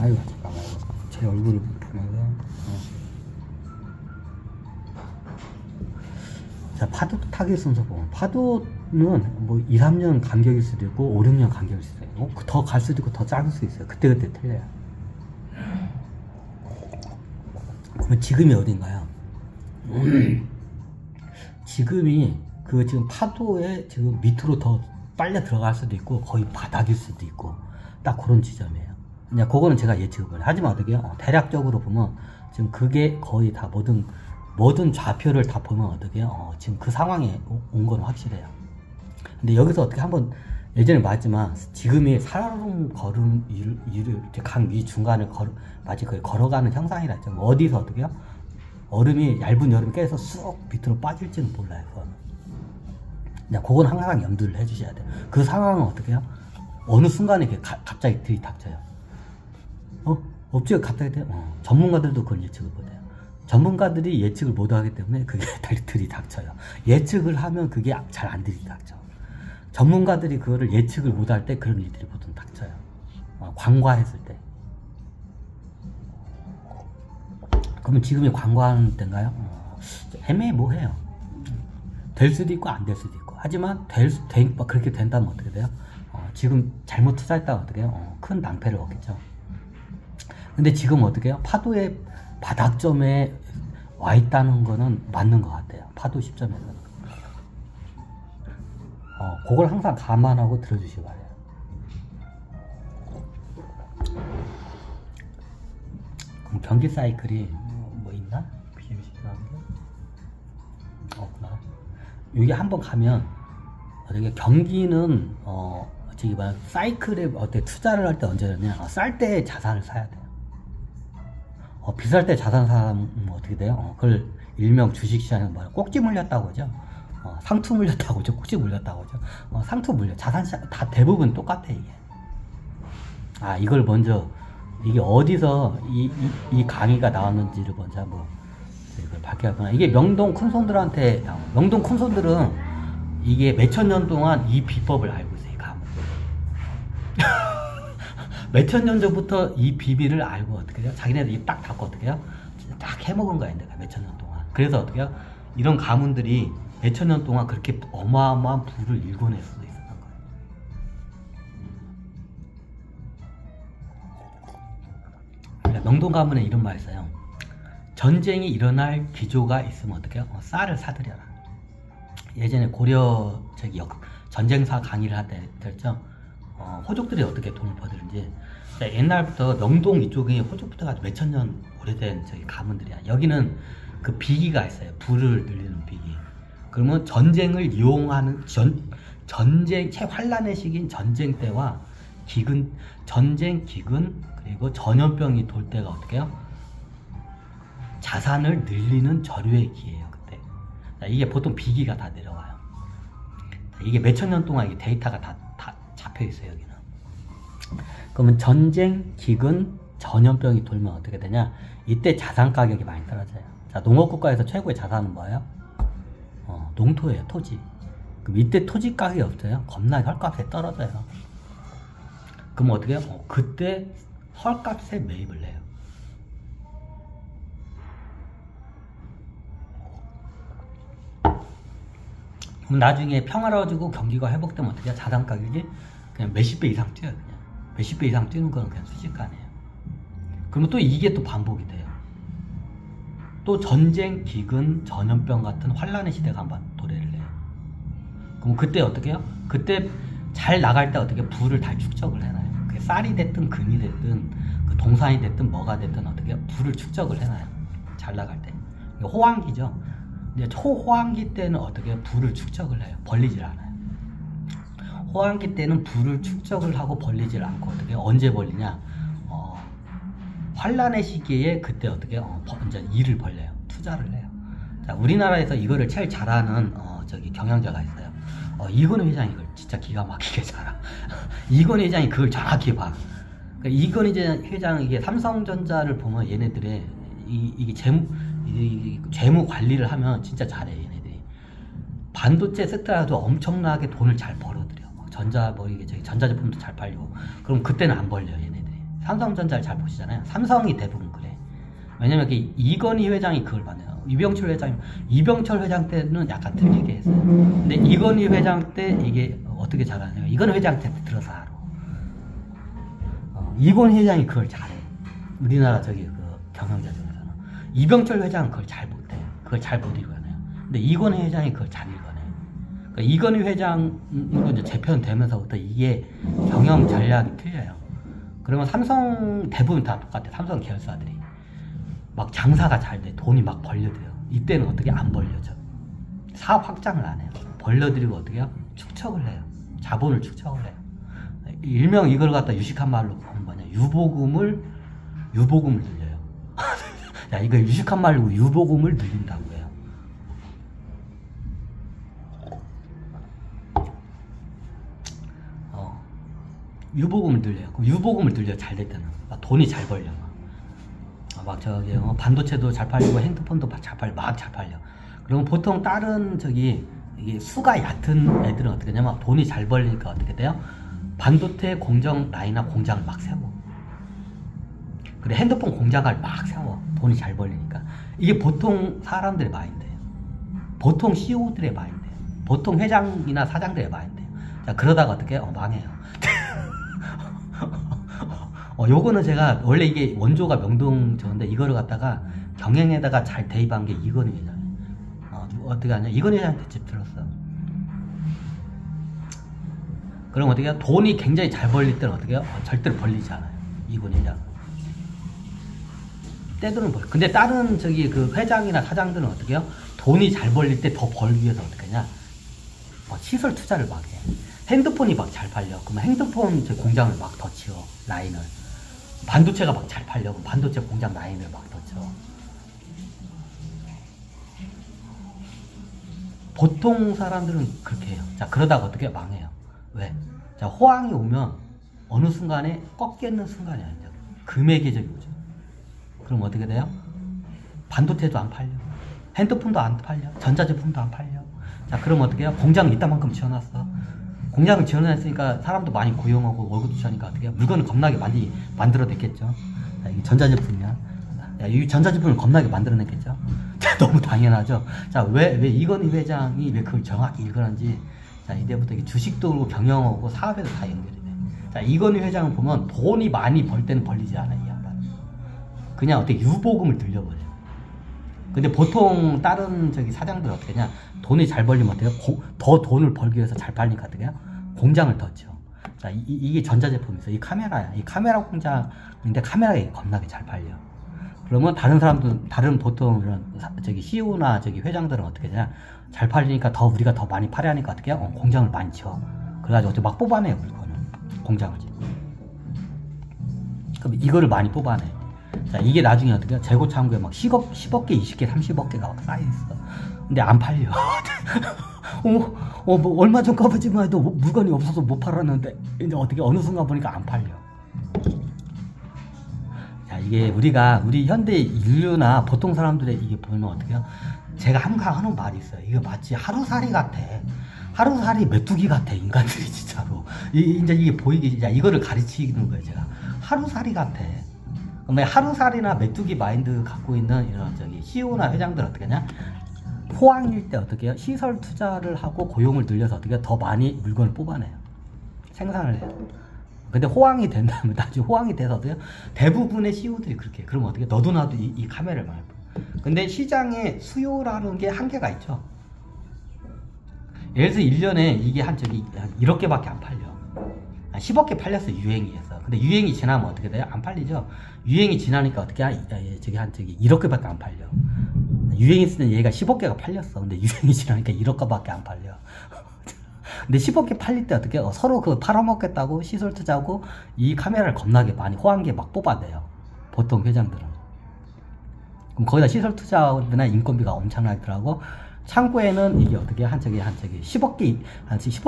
아이고 잠깐만 제 얼굴을 보면서 자, 파도 타기 순서 보면 파도는 뭐 2, 3년 간격일 수도 있고 5, 6년 간격일 수도 있고 더 갈 수도 있고 더 작을 수도 있어요. 그때그때 틀려요. 그러면 지금이 어딘가요? 지금이 그 지금 파도에 지금 밑으로 더 빨려 들어갈 수도 있고 거의 바닥일 수도 있고 딱 그런 지점이에요. 그냥 그거는 제가 예측을 해요. 하지만 어떻게 해요? 대략적으로 보면 지금 그게 거의 다 모든 좌표를 다 보면 어떻게 해요? 지금 그 상황에 온 건 확실해요. 근데 여기서 어떻게 한번 예전에 말했지만 지금이 살얼음 걸음 강 위 중간을 마치 거의 걸어가는 형상이라 했죠. 어디서 어떻게 해요? 얼음이 얇은 여름이 깨서 쑥 밑으로 빠질지는 몰라요. 그건. 그건 항상 염두를 해주셔야 돼요. 그 상황은 어떻게 해요? 어느 순간에 갑자기 들이닥쳐요. 업체가 갑자기 돼요. 전문가들도 그걸 예측을 못해요. 전문가들이 예측을 못하기 때문에 그게 들이닥쳐요. 예측을 하면 그게 잘 안 들이닥쳐. 전문가들이 그거를 예측을 못할 때 그런 일들이 보통 닥쳐요. 관과했을 때. 그러면 지금이 관과하는 때인가요? 애매모호해요. 될 수도 있고 안 될 수도 있고. 하지만 그렇게 된다면 어떻게 돼요? 지금 잘못 투자했다가 어떻게 해요? 큰 낭패를 얻겠죠. 근데 지금 어떻게 해요? 파도의 바닥점에 와 있다는 거는 맞는 것 같아요. 파도 시점에서는. 그걸 항상 감안하고 들어주시기 바래요. 그럼 경기 사이클이 뭐 있나? 없구나. 여기 한번 가면 어떻게 경기는 저기 뭐야 사이클에 어떻게 투자를 할 때 언제냐? 쌀 때 자산을 사야 돼요. 비쌀 때 자산 사면 어떻게 돼요? 그걸 일명 주식시장에 뭐야 꼭지 물렸다고 하죠. 상투 물렸다고 하죠. 꼭지 물렸다고 하죠. 상투 물려. 자산시장 다 대부분 똑같아 이게. 이걸 먼저 이게 어디서 이 강의가 나왔는지를 먼저 한번 이걸 밝혀야구나. 이게 명동 큰손들한테 명동 큰손들은 이게 몇천 년 동안 이 비법을 알고 있어요. 이 감을. 몇천 년 전부터 이 비밀을 알고 어떻게 해요? 자기네들이 딱 닫고 어떻게 해요? 딱 해먹은 거야, 내가 몇천 년 동안. 그래서 어떻게 해요? 이런 가문들이 몇천 년 동안 그렇게 어마어마한 부를 일궈낼 수도 있었던 거예요. 명동 가문에 이런 말이 있어요. 전쟁이 일어날 기조가 있으면 어떻게 해요? 쌀을 사들여라. 예전에 고려 전쟁사 강의를 할 때 들었죠? 호족들이 어떻게 돈을 버들는지. 옛날부터 명동 이쪽이 호족부터가 몇천 년 오래된 가문들이야. 여기는 그 비기가 있어요. 부를 늘리는 비기. 그러면 전쟁을 이용하는 전쟁 최환란의 시기인 전쟁 때와 전쟁 기근 그리고 전염병이 돌 때가 어떻게 해요? 자산을 늘리는 절유의 기회예요. 그때. 이게 보통 비기가 다 내려와요. 이게 몇천 년 동안 이게 데이터가 다 잡혀 있어요. 여기는. 그러면 전쟁, 기근, 전염병이 돌면 어떻게 되냐? 이때 자산 가격이 많이 떨어져요. 자, 농업국가에서 최고의 자산은 뭐예요? 농토예요. 토지. 그럼 이때 토지 가격이 없어요. 겁나 헐값에 떨어져요. 그럼 어떻게 해요? 그때 헐값에 매입을 해요. 그럼 나중에 평화로워지고 경기가 회복되면 어떻게 해요? 자산 가격이 그냥 몇십 배 이상 뛰어요. 그냥. 몇십 배 이상 뛰는 건 그냥 순식간이에요. 그러면 또 이게 또 반복이 돼요. 또 전쟁, 기근, 전염병 같은 환란의 시대가 한번 도래를 해요. 그럼 그때 어떻게 해요? 그때 잘 나갈 때 어떻게 부를 다 축적을 해놔요. 그게 쌀이 됐든 금이 됐든 그 동산이 됐든 뭐가 됐든 어떻게 해요? 부를 축적을 해놔요. 잘 나갈 때. 호황기죠. 이제 초호황기 때는 어떻게 해요? 부를 축적을 해요. 벌리질 않아요. 호황기 때는 부를 축적을 하고 벌리질 않고 어떻게 해요? 언제 벌리냐? 환란의 시기에 그때 어떻게 이제 일을 벌려요. 투자를 해요. 자, 우리나라에서 이거를 제일 잘하는 경영자가 있어요. 이건희 회장이 이걸 진짜 기가 막히게 잘하. 이건희 회장이 그걸 정확히 봐. 그러니까 이건희 회장 이게 삼성전자를 보면 얘네들의 이게 재무 관리를 하면 진짜 잘해. 얘네들이 반도체 섹터라도 엄청나게 돈을 잘 벌어들여. 전자제품도 잘 팔리고. 그럼 그때는 안 벌려요. 얘네들이 삼성전자를 잘 보시잖아요. 삼성이 대부분 그래. 왜냐면 이건희 회장이 그걸 받네요. 이병철 회장 때는 약간 틀리게 했어요. 근데 이건희 회장 때 이게 어떻게 잘하냐면 이건희 회장 때 들어서 알아. 이건희 회장이 그걸 잘해. 우리나라 그 경영자 중에서는. 이병철 회장은 그걸 잘 못해. 그걸 잘 못 읽어내요. 근데 이건희 회장이 그걸 잘 읽어내. 그러니까 이건희 회장으로 이제 재편되면서부터 이게 경영 전략이 틀려요. 그러면 삼성 대부분 다 똑같아. 삼성 계열사들이 막 장사가 잘 돼. 돈이 막 벌려들여. 이때는 어떻게 안 벌려져. 사업 확장을 안 해요. 벌려들이고 어떻게 해요? 축척을 해요. 자본을 축척을 해요. 일명 이걸 갖다 유식한 말로 보면 뭐냐. 유보금을 늘려요. 야, 이거 유식한 말로 유보금을 늘린다고 해요. 유보금을 늘려요. 유보금을 늘려 잘 될 때는 돈이 잘 벌려. 막 반도체도 잘 팔리고 핸드폰도 잘 팔려. 막 잘 팔려. 그러면 보통 다른 이게 수가 얕은 애들은 어떻게 하냐면 돈이 잘 벌리니까 어떻게 돼요? 반도체 공정 라인이나 공장을 막 세워. 그래 핸드폰 공장을 막 세워. 돈이 잘 벌리니까. 이게 보통 사람들의 마인드예요. 보통 CEO들의 마인드예요. 보통 회장이나 사장들의 마인드예요. 자, 그러다가 어떻게 해요? 망해요. 요거는 제가 원래 이게 원조가 명동 저건데 이거를 갖다가 경영에다가 잘 대입한 게 이건희 회장이에요. 어떻게 하냐? 이건희 회장한테 집 들었어. 그럼 어떻게 해요? 돈이 굉장히 잘 벌릴 때는 어떻게 해요? 절대로 벌리지 않아요. 이건희 회장. 때도는 벌려. 근데 다른 그 회장이나 사장들은 어떻게 해요? 돈이 잘 벌릴 때 더 벌기 위해서 어떻게 하냐? 시설 투자를 막 해. 핸드폰이 막 잘 팔려. 그러면 핸드폰 공장을 막 더 치워. 라인을. 반도체가 막 잘 팔려. 그럼 반도체 공장 라인을 막 더 치워. 보통 사람들은 그렇게 해요. 자, 그러다가 어떻게 망해요. 왜? 자, 호황이 오면 어느 순간에 꺾이는 순간이 아니죠. 금액이 오죠. 그럼 어떻게 돼요? 반도체도 안 팔려. 핸드폰도 안 팔려. 전자제품도 안 팔려. 자, 그럼 어떻게 해요? 공장을 이따만큼 지어놨어. 공장을 지어놨으니까 사람도 많이 고용하고 월급도 주니까 어떻게 해요? 물건을 겁나게 많이 만들어냈겠죠. 자, 이게 전자제품이야. 자, 이 전자제품을 겁나게 만들어냈겠죠. 자, 너무 당연하죠. 자, 왜 이건희 회장이 왜 그걸 정확히 읽었는지. 자, 이제부터 주식도 경영하고 사업에도 다 연결이 돼. 자, 이건희 회장을 보면 돈이 많이 벌 때는 벌리지 않아요. 이 양반. 그냥 어떻게 유보금을 늘려버려요. 근데 보통 다른 사장들 어떻게 하냐? 돈이 잘 벌리면 어떻게 해요? 더 돈을 벌기 위해서 잘 팔리니까 어떻게 해요? 공장을 더 쳐. 자, 이게 전자제품이 있어. 이 카메라야. 이 카메라 공장인데 카메라가 겁나게 잘 팔려. 그러면 다른 보통 이런 CEO나 회장들은 어떻게 하냐? 잘 팔리니까 우리가 더 많이 팔아야 하니까 어떻게 해요? 공장을 많이 쳐. 그래가지고 어떻게 막 뽑아내요, 물건을. 공장을 짓고. 그럼 이거를 많이 뽑아내. 자, 이게 나중에 어떻게 해요? 재고 창고에 막 10억 개, 20개, 30억 개가 막 쌓여있어. 근데 안 팔려. 뭐 얼마 전 까보지만 해도 물건이 없어서 못 팔았는데, 이제 어떻게 어느 순간 보니까 안 팔려. 자, 이게 우리 현대 인류나 보통 사람들의 이게 보면 어떻게 해요? 제가 항상 하는 말이 있어요. 이거 마치 하루살이 같아. 하루살이 메뚜기 같아, 인간들이 진짜로. 이제 이게 보이게, 이거를 가르치는 거예요, 제가. 하루살이 같아. 그럼 하루살이나 메뚜기 마인드 갖고 있는 이런 CEO나 회장들 어떻게 하냐? 호황일 때 어떻게 해요? 시설 투자를 하고 고용을 늘려서 어떻게 해요? 더 많이 물건을 뽑아내요. 생산을 해요. 근데 호황이 된다면 나중에 호황이 돼서 어떻게 해요? 대부분의 CEO들이 그렇게 해요. 그럼 어떻게 해요? 너도 나도 이 카메라를 많이 봐요. 근데 시장에 수요라는 게 한계가 있죠. 예를 들어서 1년에 이게 한 1억 개밖에 안 팔려. 10억 개 팔렸어, 유행이에서. 근데 유행이 지나면 어떻게 돼요? 안 팔리죠? 유행이 지나니까 어떻게 한 1억 개밖에 안 팔려. 유행이 있을 때 얘가 10억 개가 팔렸어. 근데 유행이 지나니까 1억 개밖에 안 팔려. 근데 10억 개 팔릴 때 어떻게 해요? 서로 그거 팔아먹겠다고 시설 투자하고 이 카메라를 겁나게 많이 호황기에 막 뽑아내요. 보통 회장들은. 그럼 거기다 시설 투자나 인건비가 엄청나게 들어가고 창고에는 이게 어떻게 한 10억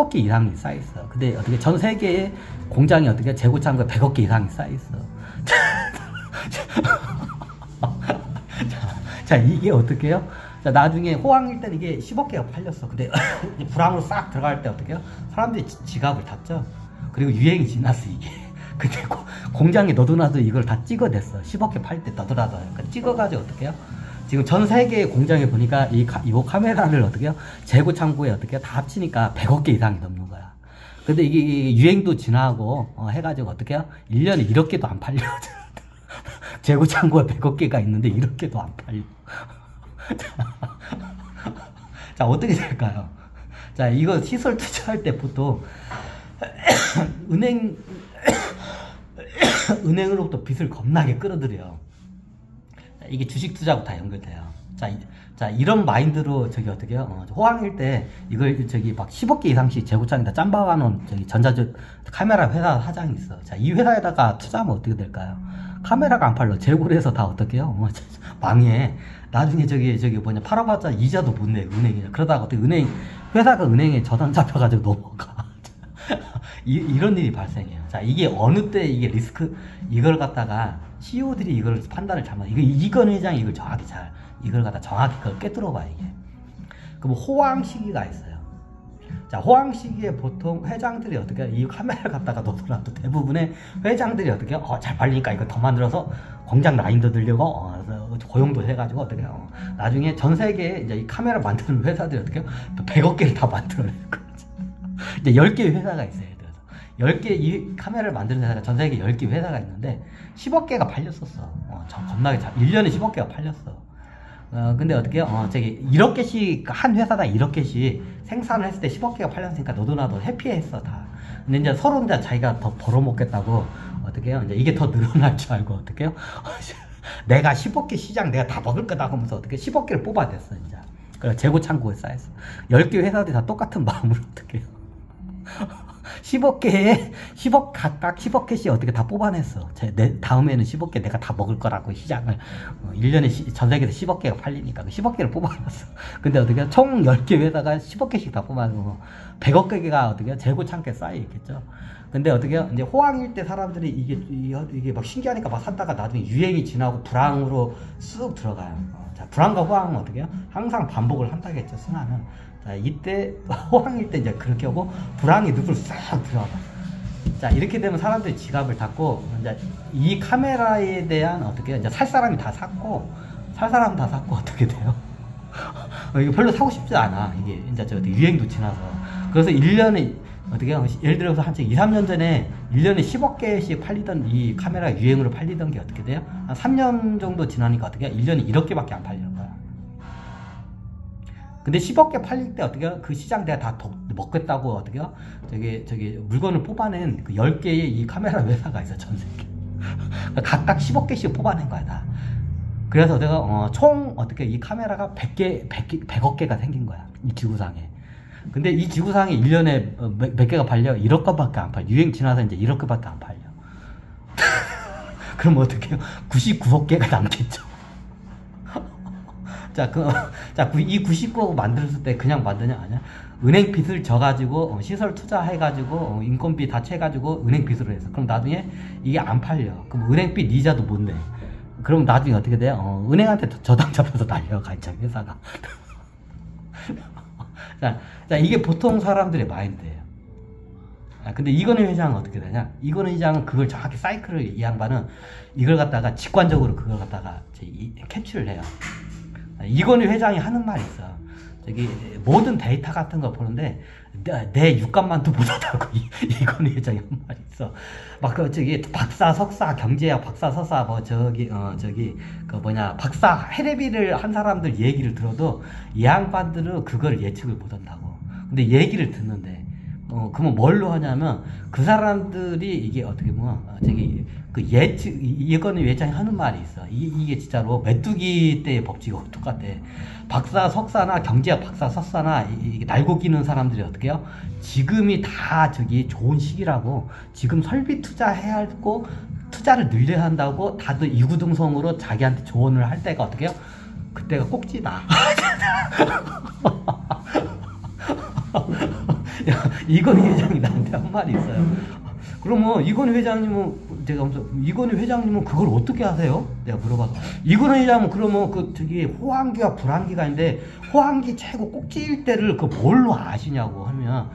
개 이상이 쌓여있어. 근데 어떻게 전 세계의 공장이 어떻게 재고 창고에 100억 개 이상이 쌓여있어. 자, 이게 어떻게 해요? 자, 나중에 호황일 때는 이게 10억 개가 팔렸어. 근데 불황으로 싹 들어갈 때 어떻게 해요? 사람들이 지갑을 닫죠. 그리고 유행이 지났어, 이게. 근데 공장에 너도나도 이걸 다 찍어냈어. 10억개 팔 때 너도나도. 그러니까 찍어가지고 어떻게 해요? 지금 전 세계 공장에 보니까 이 카메라를 어떻게 해요? 재고 창고에 어떻게 해요? 다 합치니까 100억 개 이상이 넘는 거야. 근데 이게 유행도 지나고 해가지고 어떻게 해요? 1년에 1억 개도 안 팔려. 재고 창고에 100억 개가 있는데 1억 개도 안 팔려. 자, 어떻게 될까요? 자, 이거 시설 투자할 때 보통 은행으로부터 빚을 겁나게 끌어들여요. 이게 주식 투자하고 다 연결돼요. 자, 이런 마인드로 저기 어떻게 해요? 호황일 때 이걸 저기 막 10억 개 이상씩 재고창에다 짬박아놓은 저기 카메라 회사 사장이 있어. 자, 이 회사에다가 투자하면 어떻게 될까요? 카메라가 안 팔려. 재고를 해서 다 어떻게 해요? 망해. 나중에 저기 뭐냐, 팔아봤자 이자도 못 내, 은행이냐. 그러다가 어떻게 회사가 은행에 저당 잡혀가지고 넘어가. 이런 일이 발생해요. 자, 이게 어느 때 이게 리스크, 이걸 갖다가 CEO들이 이걸 판단을 잘못, 이건 회장이 이걸 정확히 이걸 갖다 정확히 그걸 꿰뚫어봐요, 이게. 그럼 호황 시기가 있어요. 자, 호황 시기에 보통 회장들이 어떻게, 이 카메라를 갖다가 놓더라도 대부분의 회장들이 어떻게, 잘 팔리니까 이거 더 만들어서 공장 라인도 들려고, 고용도 해가지고 어떻게, 나중에 전 세계에 이제 이 카메라 만드는 회사들이 어떻게, 100억 개를 다 만들어내는 거지. 이제 10개의 회사가 있어요. 10개 이 카메라를 만드는 회사가 전 세계 10개 회사가 있는데 10억 개가 팔렸었어. 겁나게 1년에 10억 개가 팔렸어. 근데 어떻게 해요? 저기 1억 개씩 한 회사당 1억 개씩 생산을 했을 때 10억 개가 팔렸으니까 너도나도 해피했어 다. 근데 이제 서로 이제 자기가 더 벌어먹겠다고 어떻게 해요? 이제 이게 더 늘어날 줄 알고 어떻게 해요? 내가 10억 개 시장 내가 다 먹을 거다 하면서 어떻게 10억 개를 뽑아냈어 이제. 그래 재고 창고에 쌓였어. 10개 회사들이 다 똑같은 마음으로 어떻게 해요? 10억 개에 10억 각각 10억 개씩 어떻게 다 뽑아냈어. 다음에는 10억 개 내가 다 먹을 거라고 시장을 1년에 전 세계에서 10억 개가 팔리니까 10억 개를 뽑아놨어. 근데 어떻게 총 10개 회사가 10억 개씩 다 뽑아내고 100억 개가 어떻게 재고 창고에 쌓여 있겠죠. 근데 어떻게 이제 호황일 때 사람들이 이게 막 신기하니까 막 샀다가 나중에 유행이 지나고 불황으로 쑥 들어가요. 자, 불황과 호황은 어떻게 해요? 항상 반복을 한다겠죠, 순환은. 자, 이때 호황일 때 이제 그렇게 하고 불황이 늪을 싹 들어가. 자, 이렇게 되면 사람들이 지갑을 닫고 이제 이 카메라에 대한 어떻게 이제 살 사람이 다 샀고 어떻게 돼요? 이거 별로 사고 싶지 않아. 이게 이제 저 유행도 지나서. 그래서 1년에 어떻게 해요? 예를 들어서 한 2, 3년 전에 1년에 10억 개씩 팔리던 이 카메라 유행으로 팔리던 게 어떻게 돼요? 한 3년 정도 지나니까 어떻게 해요? 1년에 1억 개밖에 안 팔리는 거야. 근데 10억 개 팔릴 때 어떻게 해요? 그 시장 내가 다 먹겠다고 어떻게 해요? 저기 물건을 뽑아낸 그 10개의 이 카메라 회사가 있어, 전 세계. 각각 10억 개씩 뽑아낸 거야, 다. 그래서 내가 총 어떻게 이 카메라가 100억 개가 생긴 거야, 이 지구상에. 근데 이 지구상에 1년에 몇 개가 팔려? 1억 개밖에 안 팔려. 유행 지나서 이제 1억 개밖에 안 팔려. 그럼 어떻게 해요? 99억 개가 남겠죠. 이 99억 만들었을 때 그냥 만드냐? 아니야. 은행 빚을 져가지고, 시설 투자해가지고, 인건비 다 채가지고, 은행 빚으로 해서. 그럼 나중에 이게 안 팔려. 그럼 은행 빚 이자도 못 내. 그럼 나중에 어떻게 돼요? 은행한테 저당 잡혀서 날려가, 이 회사가. 자, 이게 보통 사람들의 마인드예요. 근데 이건희 회장은 어떻게 되냐? 이건희 회장은 그걸 정확히 사이클을 이 양반은 이걸 갖다가 직관적으로 그걸 갖다가 캡처를 해요. 이건희 회장이 하는 말이 있어. 저기 모든 데이터 같은 거 보는데 내 육감만도 못하다고 이건희 회장이 한 말이 있어. 막 저기 박사, 석사, 경제학 박사, 석사 뭐 저기 그 뭐냐 박사 해레비를 한 사람들 얘기를 들어도 이 양반들은 그걸 예측을 못한다고. 근데 얘기를 듣는데 그러면 뭘로 하냐면 그 사람들이 이게 어떻게 보면 저기 그 예측 이건희 회장이 하는 말이 있어. 이게 진짜로 메뚜기 때의 법칙하고 똑같아. 박사 석사나 경제학 박사 석사나 이게 날고 기는 사람들이 어떻게 해요? 지금이 다 저기 좋은 시기라고 지금 설비 투자해야 하고 투자를 늘려야 한다고 다들 이구동성으로 자기한테 조언을 할 때가 어떻게 해요? 그때가 꼭지다. 이건희 회장이 나한테 한 말이 있어요. 그러면 이건희 회장님은 제가 이건희 회장님은 그걸 어떻게 하세요? 내가 물어봐서 이건희 회장은 그러면 그 저기 호황기와 불황기가 있는데 호황기 최고 꼭지일 때를 그 뭘로 아시냐고 하면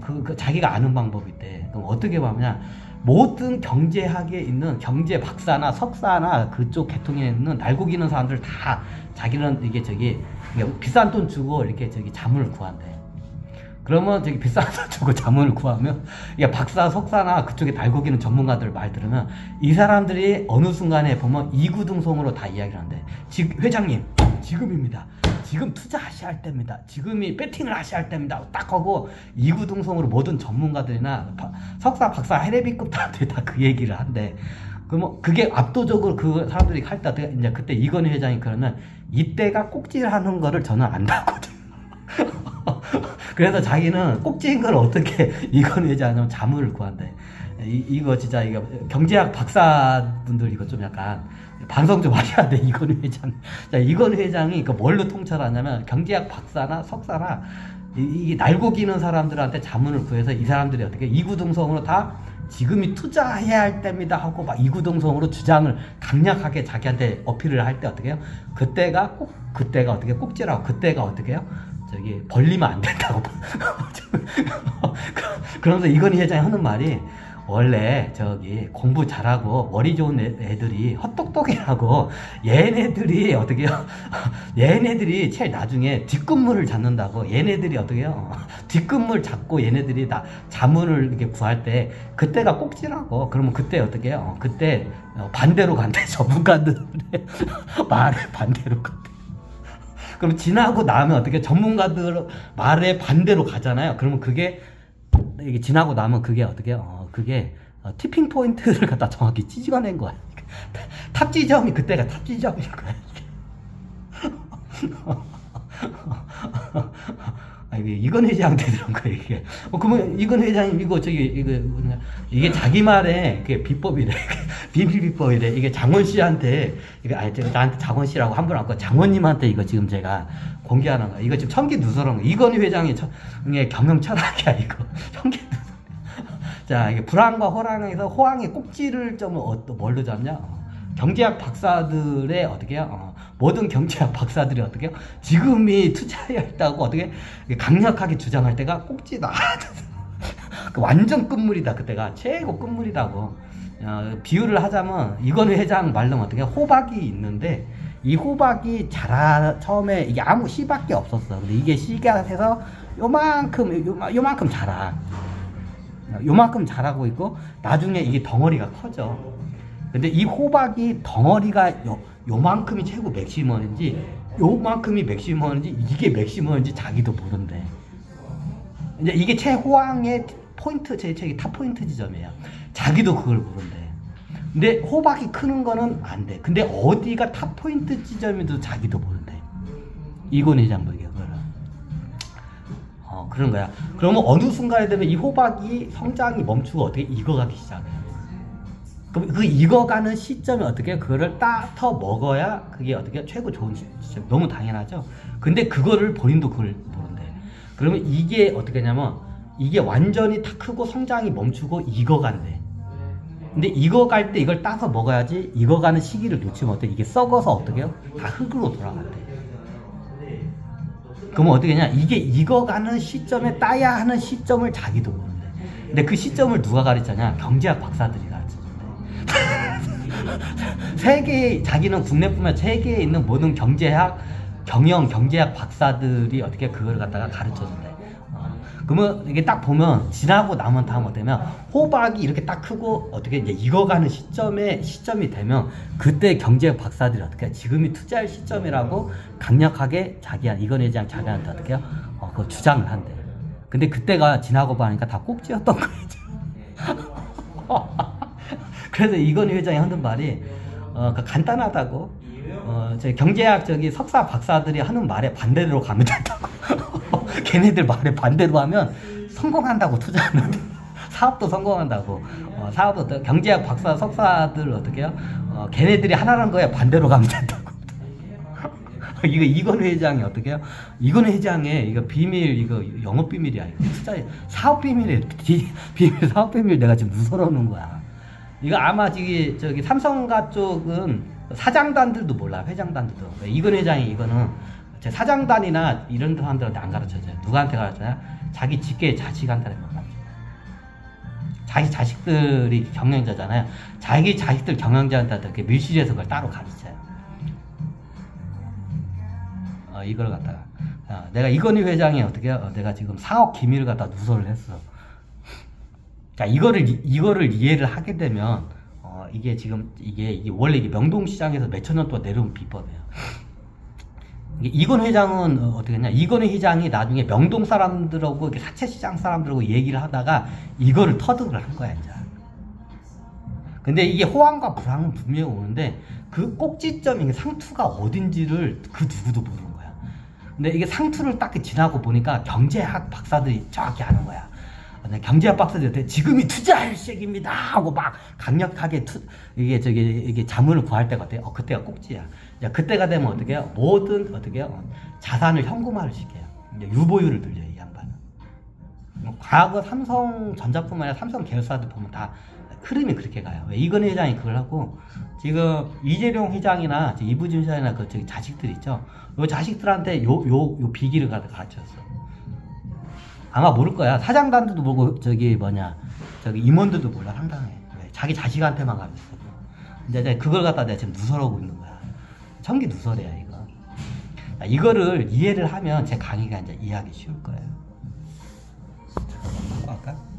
그 자기가 아는 방법이 있대. 그럼 어떻게 보면 모든 경제학에 있는 경제 박사나 석사나 그쪽 계통에 있는 날고기는 사람들 다 자기는 이게 비싼 돈 주고 이렇게 자문을 구한대. 그러면 비싼 돈 주고 자문을 구하면 이게 박사 석사나 그쪽에 날고기는 전문가들 말 들으면 이 사람들이 어느 순간에 보면 이구동성으로 다 이야기를 한대. 회장님 지금입니다. 지금 투자하셔야 할 때입니다. 지금이 배팅을 하셔야 할 때입니다. 딱 하고 이구동성으로 모든 전문가들이나 석사, 박사, 해레비급들한테 다 그 얘기를 한대. 그럼 그게 압도적으로 그 사람들이 할 때 이제 그때 이건희 회장이 그러면 이때가 꼭지하는 거를 저는 안다거든. 그래서 자기는 꼭지인 걸 어떻게 이건희 회장은 자문을 구한대. 이거 진짜 이거 경제학 박사분들 이거 좀 약간 반성 좀 하셔야 돼. 이건희 회장. 자, 이건희 회장이 뭘로 통찰하냐면 경제학 박사나 석사나 이게 날고기는 사람들한테 자문을 구해서 이 사람들이 어떻게 이구동성으로 다 지금이 투자해야 할 때입니다 하고 막 이구동성으로 주장을 강력하게 자기한테 어필을 할 때 어떻게 해요? 그때가 어떻게 꼭지라고 그때가 어떻게 해요? 벌리면 안 된다고. 그러면서 이건희 회장이 하는 말이 원래 공부 잘하고 머리 좋은 애들이 헛똑똑이라고 얘네들이 어떻게 해요? 얘네들이 제일 나중에 뒷근무를 잡는다고. 얘네들이 어떻게 해요? 뒷근무를 잡고 얘네들이 다 자문을 이렇게 구할 때 그때가 꼭지라고. 그러면 그때 어떻게 해요? 그때 반대로 간대. 전문가들의 말에 반대로 간대. 그럼 지나고 나면 어떻게 전문가들 말에 반대로 가잖아요. 그러면 그게 이게 지나고 나면 그게 어떻게 그게 티핑 포인트를 갖다 정확히 찢어낸 거야. 탑 지점이 그때가 탑 지점인 거야. 이건 회장한테 들은 거야 이게. 그러면 이건 회장님 이게 자기 말에 그게 비법이래. 비밀 비법이래. 이게 장원 씨한테 나한테 장원 씨라고 함부로 안 하고 장원님한테 이거 지금 제가 공개하는 거야. 이거 지금 청기 누설한 거. 이건희 회장의 경영 철학이야 이거. 청기 누설. 자, 이게 불황과 호황에서 호황의 꼭지를 좀 뭘로 잡냐? 경제학 박사들의 어떻게 해요? 모든 경제학 박사들이 어떻게 해요? 지금이 투자해야 했다고 어떻게 강력하게 주장할 때가 꼭지다. 완전 끝물이다. 그때가 최고 끝물이다고. 비유를 하자면 이건희 회장 말로는 어떻게 호박이 있는데 이 호박이 처음에 이게 아무 씨밖에 없었어. 근데 이게 씨가 해서 요만큼 자라. 요만큼 자라고 있고 나중에 이게 덩어리가 커져. 근데 이 호박이 덩어리가 요만큼이 최고 맥시멈인지 요만큼이 맥시멈인지 이게 맥시멈인지 자기도 모른대. 이제 이게 최호황의 포인트, 탑 포인트 지점이에요. 자기도 그걸 모른대. 근데 호박이 크는 거는 안 돼. 근데 어디가 탑 포인트 지점인지도 자기도 모른대. 이건희 회장 보기에 그거는. 그런 거야. 그러면 어느 순간에 되면 이 호박이 성장이 멈추고 어떻게 익어가기 시작해. 그럼 그 익어가는 시점에 어떻게 그거를 따터 먹어야 그게 어떻게 최고 좋은 시점. 너무 당연하죠. 근데 그거를 본인도 그걸 모른대. 그러면 이게 어떻게 하냐면 이게 완전히 다 크고 성장이 멈추고 익어간대. 근데 익어갈 때 이걸 따서 먹어야지. 익어가는 시기를 놓치면 어떻게 이게 썩어서 어떻게 해요? 다 흙으로 돌아간대. 그러면 어떻게 하냐? 이게 익어가는 시점에 따야 하는 시점을 자기도 모른대. 근데 그 시점을 누가 가르쳤냐? 경제학 박사들이 가르쳐준대. 세계에, 자기는 국내뿐만 세계에 있는 모든 경제학, 경제학 박사들이 어떻게 그걸 갖다가 가르쳐준대. 그러면 이게 딱 보면 지나고 나면 다음 어떠면 호박이 이렇게 딱 크고 어떻게 이제 익어가는 시점이 되면 그때 경제학 박사들이 어떻게 지금이 투자할 시점이라고 강력하게 이건희 회장 자기한테 어떻게 해요? 그거 주장을 한대. 근데 그때가 지나고 보니까 다 꼭지였던 거죠. 그래서 이건희 회장이 하는 말이 간단하다고. 경제학 석사 박사들이 하는 말에 반대로 가면 된다고. 걔네들 말에 반대로 하면 성공한다고. 투자하는데 사업도 성공한다고. 사업도 경제학 박사 석사들 어떻게 해요? 걔네들이 하라는 거에 반대로 가면 된다고. 이거 이건희 회장이 어떻게 해요? 이건희 회장의 이거 비밀, 이거 영업 비밀이야. 투자 사업 비밀이에요. 비밀 사업 비밀 내가 지금 누설하는 거야. 이거 아마 저기 삼성가 쪽은 사장단들도 몰라. 회장단들도. 이건희 회장이 이거는 제 사장단이나 이런 사람들한테 안 가르쳐줘요. 누구한테 가르쳐요? 자기 직계 자식한테 가르쳐요. 자기 자식들이 경영자잖아요. 자기 자식들 경영자한테 이렇게 밀실에서 그걸 따로 가르쳐요. 이걸 갖다가 내가 이건희 회장이 어떻게 내가 지금 사업 기밀을 갖다 누설을 했어. 자, 이거를 이해를 하게 되면 이게 지금 이게 원래 이게 명동시장에서 몇천 년 동안 내려온 비법이에요. 이건 회장은 어떻게 했냐? 이건희 회장이 나중에 명동 사람들하고 사채시장 사람들하고 얘기를 하다가 이거를 터득을 한 거야 이제. 근데 이게 호황과 불황은 분명히 오는데 그 꼭지점인 상투가 어딘지를 그 누구도 모르는 거야. 근데 이게 상투를 딱 지나고 보니까 경제학 박사들이 정확히 아는 거야. 경제학 박사들한테 지금이 투자할 시기입니다 하고 막 강력하게 이게 자문을 구할 때가 어때요? 그때가 꼭지야. 그때가 되면 어떻게 해요? 모든 어떻게 해요? 자산을 현금화를 시켜요. 유보율을 늘려요, 이 양반은. 과거 삼성전자뿐만 아니라 삼성 계열사들 보면 다 흐름이 그렇게 가요. 왜 이건희 회장이 그걸 하고 지금 이재룡 회장이나 이부진 회장이나 그 자식들 있죠. 요 자식들한테 요 비기를 가르쳤어. 아마 모를 거야. 사장단들도 모르고 저기 임원들도 몰라. 상당해. 왜? 자기 자식한테만 가르쳤어. 근데 그걸 갖다 내가 지금 누설하고 있는 거야. 천기 누설이야 이거. 이거를 이해를 하면 제 강의가 이제 이해하기 쉬울 거예요. 잠깐만 바꿔 할까?